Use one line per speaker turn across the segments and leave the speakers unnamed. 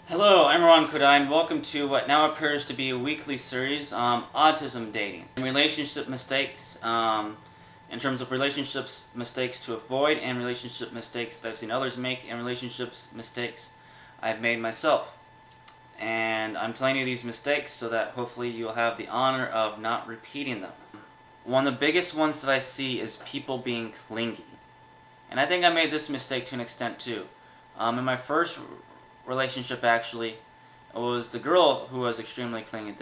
Hello, I'm Arman Khodaei, and welcome to what now appears to be a weekly series, Autism Dating. Relationship mistakes, in terms of relationships mistakes to avoid, and relationship mistakes that I've seen others make, and relationships mistakes I've made myself. And I'm telling you these mistakes so that hopefully you'll have the honor of not repeating them. One of the biggest ones that I see is people being clingy. And I think I made this mistake to an extent too. In my first relationship, actually, it was the girl who was extremely clingy.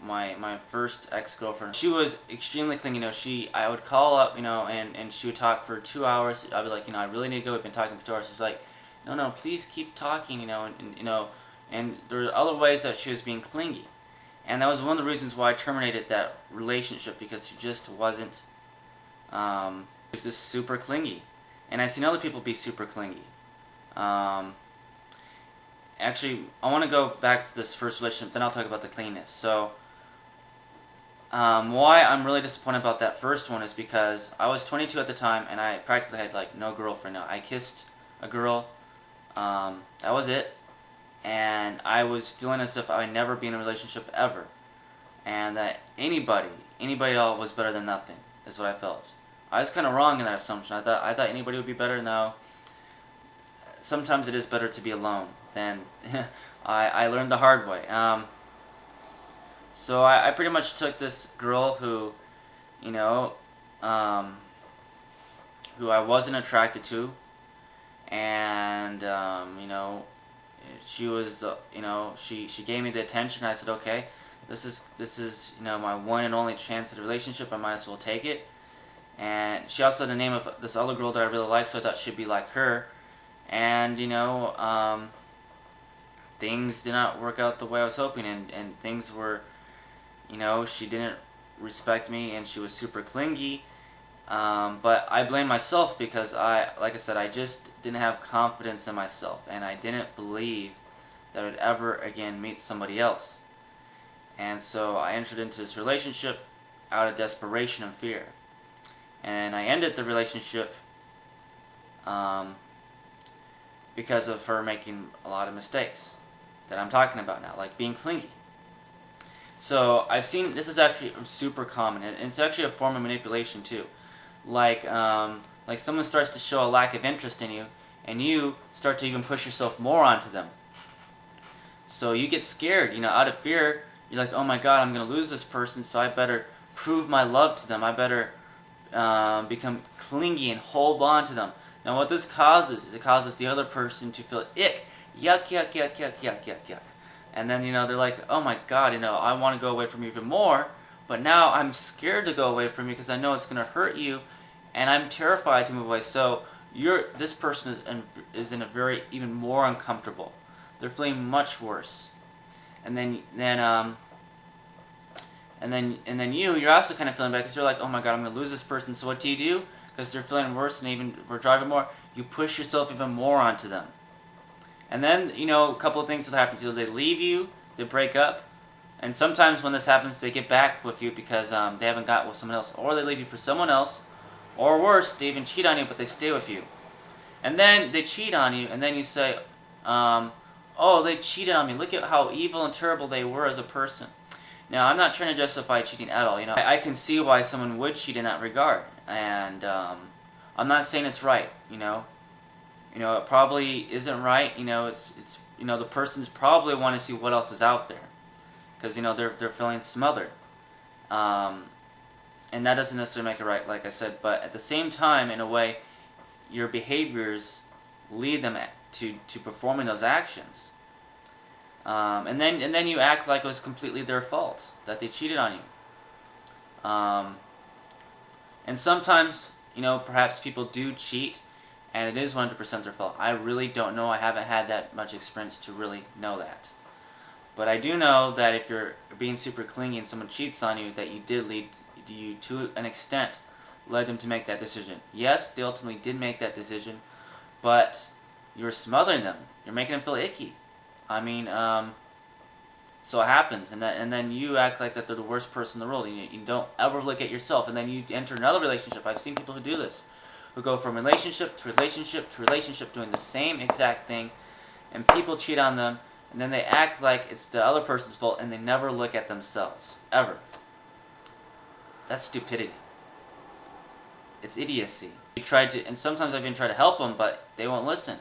My first ex-girlfriend. She was extremely clingy. I would call up, and she would talk for 2 hours. I'd be like, I really need to go. We've been talking for 2 hours. She's like, no, please keep talking, and there were other ways that she was being clingy. And that was one of the reasons why I terminated that relationship, because she just wasn't, she was just super clingy. And I've seen other people be super clingy. Actually, I want to go back to this first relationship, then I'll talk about the cleanness. So, why I'm really disappointed about that first one is because I was 22 at the time, and I practically had like no girlfriend. Now, I kissed a girl, that was it, and I was feeling as if I'd never be in a relationship ever, and that anybody else was better than nothing, is what I felt. I was kind of wrong in that assumption. I thought anybody would be better. No, sometimes it is better to be alone. Then I learned the hard way. So I pretty much took this girl who, you know, who I wasn't attracted to, and she was she gave me the attention. I said, okay, this is my one and only chance at a relationship. I might as well take it. And she also had the name of this other girl that I really liked, so I thought she'd be like her. And things did not work out the way I was hoping, and things were, she didn't respect me, and she was super clingy. But I blame myself because like I said, I just didn't have confidence in myself, and I didn't believe that I would ever again meet somebody else. And so I entered into this relationship out of desperation and fear. And I ended the relationship because of her making a lot of mistakes that I'm talking about now, like being clingy. So I've seen this is actually super common, and it's actually a form of manipulation too. Like someone starts to show a lack of interest in you, and you start to even push yourself more onto them. So you get scared, out of fear. You're like, oh my God, I'm gonna lose this person, so I better prove my love to them. I better become clingy and hold on to them. Now what this causes is it causes the other person to feel ick, yuck, yuck, yuck, yuck, yuck, yuck, yuck. And then, they're like, oh my God, I want to go away from you even more, but now I'm scared to go away from you because I know it's going to hurt you, and I'm terrified to move away. So this person is in a very, even more uncomfortable. They're feeling much worse. And then you're also kind of feeling bad because you're like, oh my God, I'm going to lose this person. So what do? Because they're feeling worse and even we're driving more, you push yourself even more onto them. And then, a couple of things will happen. Either they leave you, they break up, and sometimes when this happens, they get back with you because they haven't got with someone else, or they leave you for someone else, or worse, they even cheat on you, but they stay with you. And then they cheat on you, and then you say, oh, they cheated on me. Look at how evil and terrible they were as a person. Now, I'm not trying to justify cheating at all. I can see why someone would cheat in that regard, and I'm not saying it's right. It probably isn't right. It's the person's probably want to see what else is out there, because they're feeling smothered, and that doesn't necessarily make it right, like I said. But at the same time, in a way, your behaviors lead them to performing those actions. And then you act like it was completely their fault that they cheated on you. And sometimes, perhaps people do cheat, and it is 100% their fault. I really don't know. I haven't had that much experience to really know that. But I do know that if you're being super clingy and someone cheats on you, that you did lead you to an extent, led them to make that decision. Yes, they ultimately did make that decision, but you're smothering them. You're making them feel icky. I mean, so it happens, and then you act like that they're the worst person in the world. You don't ever look at yourself, and then you enter another relationship. I've seen people who do this, who go from relationship to relationship to relationship, doing the same exact thing, and people cheat on them, and then they act like it's the other person's fault, and they never look at themselves ever. That's stupidity. It's idiocy. We tried to, and sometimes I've even tried to help them, but they won't listen.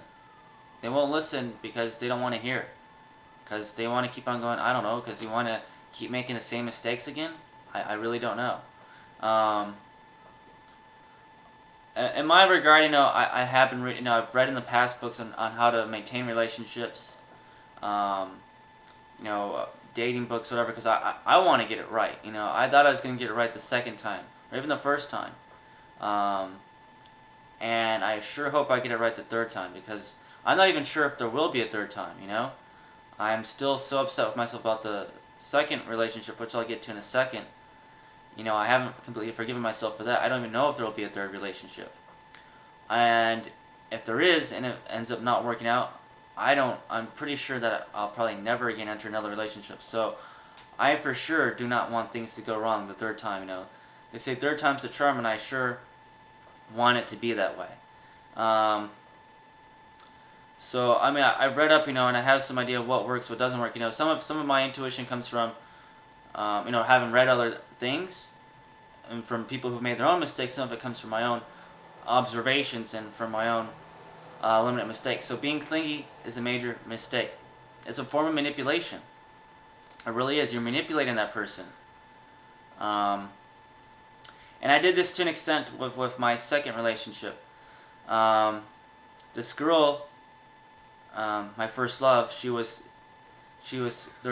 They won't listen because they don't want to hear. Because they want to keep on going, I don't know, because you want to keep making the same mistakes again? I really don't know. In my regard, I have been reading, I've read in the past books on how to maintain relationships, dating books, whatever, because I want to get it right. I thought I was going to get it right the second time, or even the first time. And I sure hope I get it right the third time, because I'm not even sure if there will be a third time, I'm still so upset with myself about the second relationship, which I'll get to in a second. I haven't completely forgiven myself for that. I don't even know if there will be a third relationship. And if there is, and it ends up not working out, I'm pretty sure that I'll probably never again enter another relationship. So I for sure do not want things to go wrong the third time, They say third time's the charm, and I sure want it to be that way. So I've read up, and I have some idea of what works, what doesn't work. Some of my intuition comes from, having read other things, and from people who've made their own mistakes. Some of it comes from my own observations and from my own limited mistakes. So being clingy is a major mistake. It's a form of manipulation. It really is. You're manipulating that person. And I did this to an extent with my second relationship. This girl, my first love, there was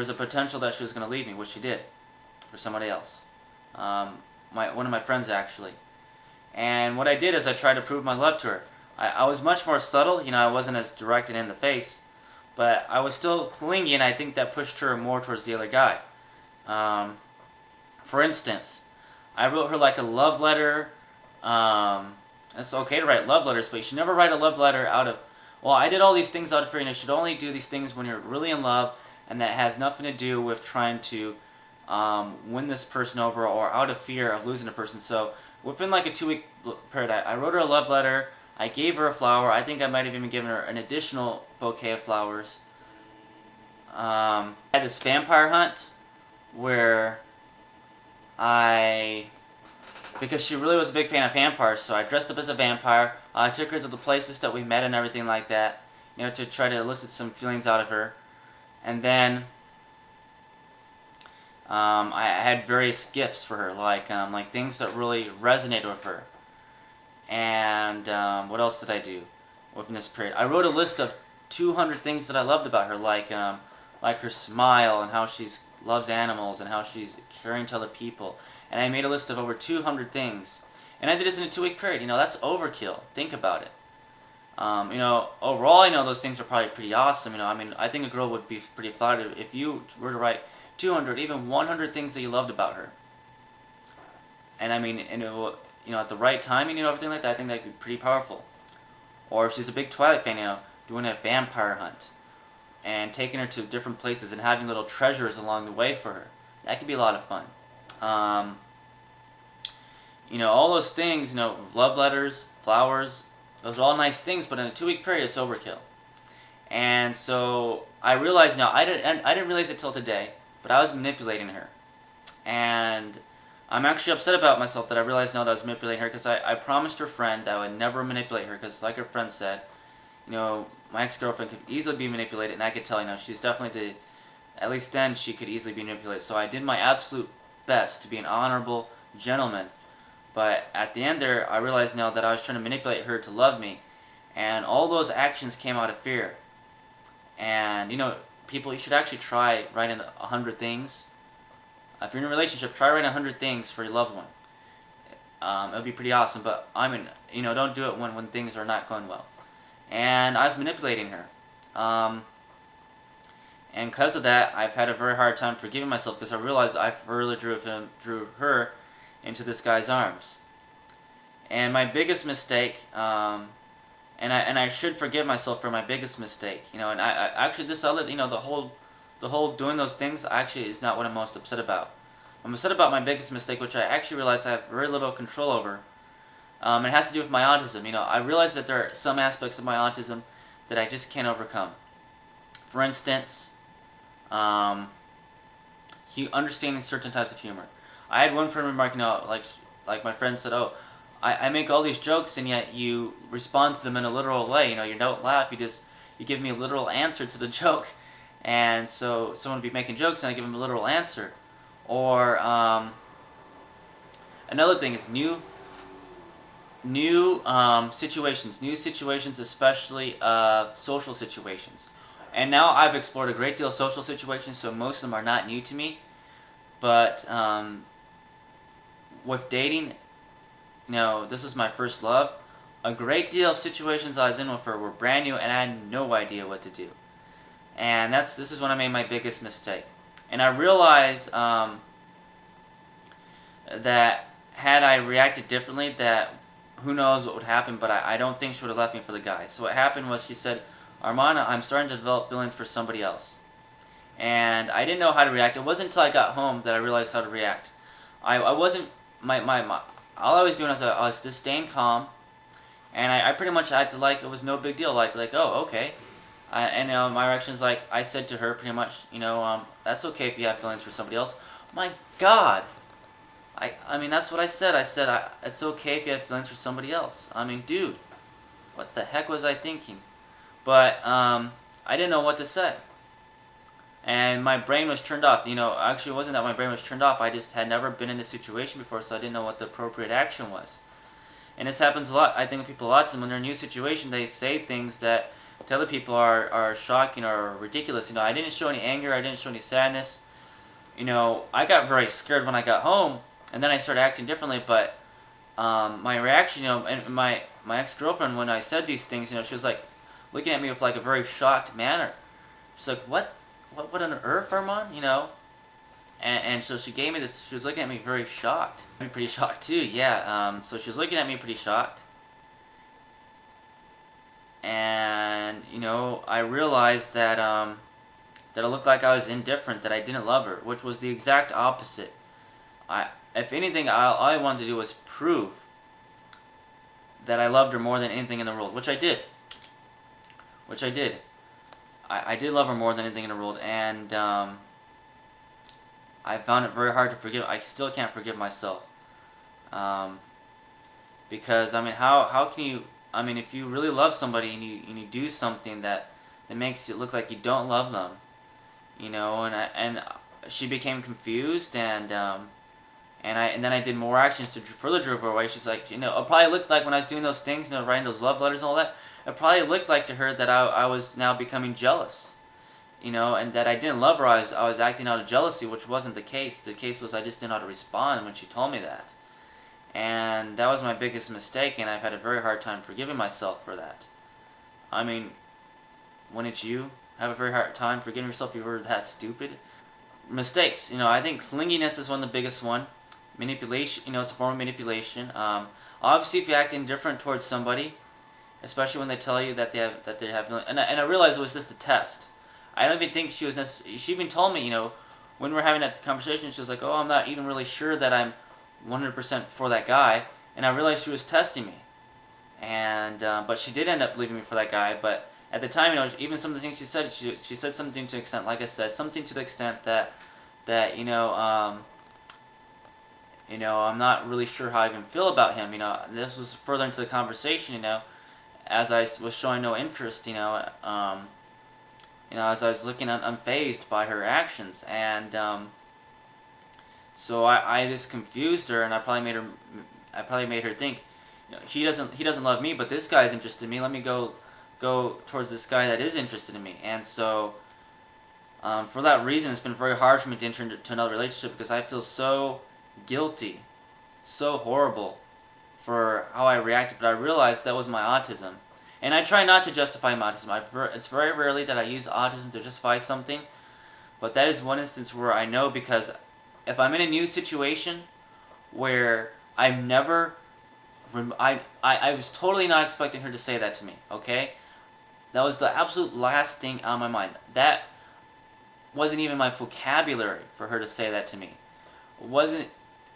a potential that she was going to leave me, which she did, for somebody else. One of my friends, actually. And what I did is I tried to prove my love to her. I was much more subtle, I wasn't as direct and in the face, but I was still clingy, and I think that pushed her more towards the other guy. For instance, I wrote her like a love letter. It's okay to write love letters, but you should never write a love letter out of, well, I did all these things out of fear, and you should only do these things when you're really in love, and that has nothing to do with trying to win this person over or out of fear of losing a person. So within like a 2-week period, I wrote her a love letter. I gave her a flower. I think I might have even given her an additional bouquet of flowers. I had this vampire hunt where because she really was a big fan of vampires, so I dressed up as a vampire. I took her to the places that we met and everything like that, to try to elicit some feelings out of her. And then I had various gifts for her, like things that really resonated with her. And what else did I do within this period? I wrote a list of 200 things that I loved about her, like her smile, and how she loves animals, and how she's caring to other people. And I made a list of over 200 things. And I did this in a 2-week period. That's overkill. Think about it. Overall, those things are probably pretty awesome. I think a girl would be pretty flattered if you were to write 200, even 100 things that you loved about her. And at the right time, everything like that, I think that could be pretty powerful. Or if she's a big Twilight fan, doing a vampire hunt and taking her to different places and having little treasures along the way for her. That could be a lot of fun. All those things, love letters, flowers, those are all nice things, but in a 2-week period, it's overkill. And so I realized I didn't realize it till today, but I was manipulating her. And I'm actually upset about myself that I realized now that I was manipulating her, because I promised her friend that I would never manipulate her, because like her friend said, my ex-girlfriend could easily be manipulated, and I could tell, she's definitely at least then she could easily be manipulated. So I did my absolute best to be an honorable gentleman. But at the end there, I realized now that I was trying to manipulate her to love me, and all those actions came out of fear. And, people, you should actually try writing 100 things. If you're in a relationship, try writing 100 things for your loved one. It would be pretty awesome, but don't do it when things are not going well. And I was manipulating her. And because of that, I've had a very hard time forgiving myself, because I realized I further drew her into this guy's arms. And my biggest mistake, and I should forgive myself for my biggest mistake, and I actually this other, the whole doing those things actually is not what I'm most upset about. I'm upset about my biggest mistake, which I actually realized I have very little control over. It has to do with my autism. I realize that there are some aspects of my autism that I just can't overcome. For instance, um, understanding certain types of humor. I had one friend remark, like my friend said, "Oh, I make all these jokes and yet you respond to them in a literal way. You don't laugh. You give me a literal answer to the joke." And so someone would be making jokes and I give them a literal answer. Or another thing is new situations, especially social situations. And now I've explored a great deal of social situations, so most of them are not new to me. But with dating, this was my first love. A great deal of situations I was in with her were brand new, and I had no idea what to do. And this is when I made my biggest mistake. And I realized that had I reacted differently, that who knows what would happen, but I don't think she would have left me for the guy. So what happened was she said, "Arman, I'm starting to develop feelings for somebody else." And I didn't know how to react. It wasn't until I got home that I realized how to react. I wasn't, my all I was doing was I was just staying calm, and I pretty much acted like it was no big deal, like oh, okay. And my reaction is like, I said to her pretty much, that's okay if you have feelings for somebody else. My God, I mean, that's what I said. I said, it's okay if you have feelings for somebody else. I mean, dude, what the heck was I thinking? But I didn't know what to say. And my brain was turned off. Actually, it wasn't that my brain was turned off. I just had never been in this situation before, so I didn't know what the appropriate action was. And this happens a lot. I think with people with autism, when they're in a new situation, they say things that to other people are shocking or ridiculous. I didn't show any anger. I didn't show any sadness. I got very scared when I got home, and then I started acting differently. But my reaction, and my ex-girlfriend, when I said these things, she was like looking at me with like a very shocked manner. She's like, what on earth, Arman? And so she gave me this. She was looking at me very shocked. I'm pretty shocked too. Yeah. So she was looking at me pretty shocked, and I realized that that it looked like I was indifferent, that I didn't love her, which was the exact opposite. If anything, all I wanted to do was prove that I loved her more than anything in the world, which I did. Which I did. I did love her more than anything in the world, and I found it very hard to forgive. I still can't forgive myself. Um, because, I mean, how can you, I mean, if you really love somebody and you do something that makes it look like you don't love them, and she became confused, and then I did more actions to further drive her away. She's like, it probably looked like when I was doing those things, writing those love letters and all that, it probably looked like to her that I was now becoming jealous, and that I didn't love her. I was acting out of jealousy, which wasn't the case. The case was I just didn't know how to respond when she told me that. And that was my biggest mistake, and I've had a very hard time forgiving myself for that. I mean, wouldn't you have a very hard time forgiving yourself if you were that stupid? Mistakes. I think clinginess is one of the biggest one. Manipulation. It's a form of manipulation. Obviously, if you act indifferent towards somebody, especially when they tell you that they have, and I realized it was just a test. I don't even think she was necessarily. She even told me, when we were having that conversation, she was like, "Oh, I'm not even really sure that I'm 100% for that guy," and I realized she was testing me. And but she did end up leaving me for that guy. But at the time, even some of the things she said something to the extent, like I said, something to the extent that I'm not really sure how I even feel about him. This was further into the conversation. As I was showing no interest. As I was looking unfazed by her actions, and so I just confused her, and I probably made her think, he doesn't love me, but this guy's interested in me. Let me go towards this guy that is interested in me. And so for that reason, it's been very hard for me to enter into another relationship because I feel so guilty, so horrible for how I reacted. But I realized that was my autism. And I try not to justify my autism. It's very rarely that I use autism to justify something, but that is one instance where I know, because if I'm in a new situation where I've never, I was totally not expecting her to say that to me, okay? That was the absolute last thing on my mind. That wasn't even my vocabulary for her to say that to me.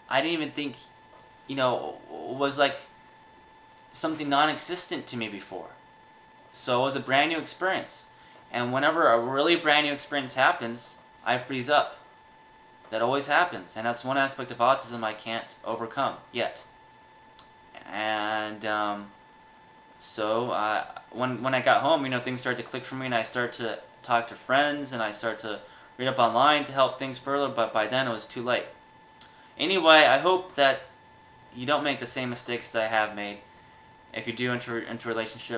I didn't even think, was like something non-existent to me before. So it was a brand new experience. And whenever a really brand new experience happens, I freeze up. That always happens, and that's one aspect of autism I can't overcome yet. And so when I got home, things started to click for me, and I started to talk to friends, and I started to read up online to help things further. But by then, it was too late. Anyway, I hope that you don't make the same mistakes that I have made if you do enter into a relationship.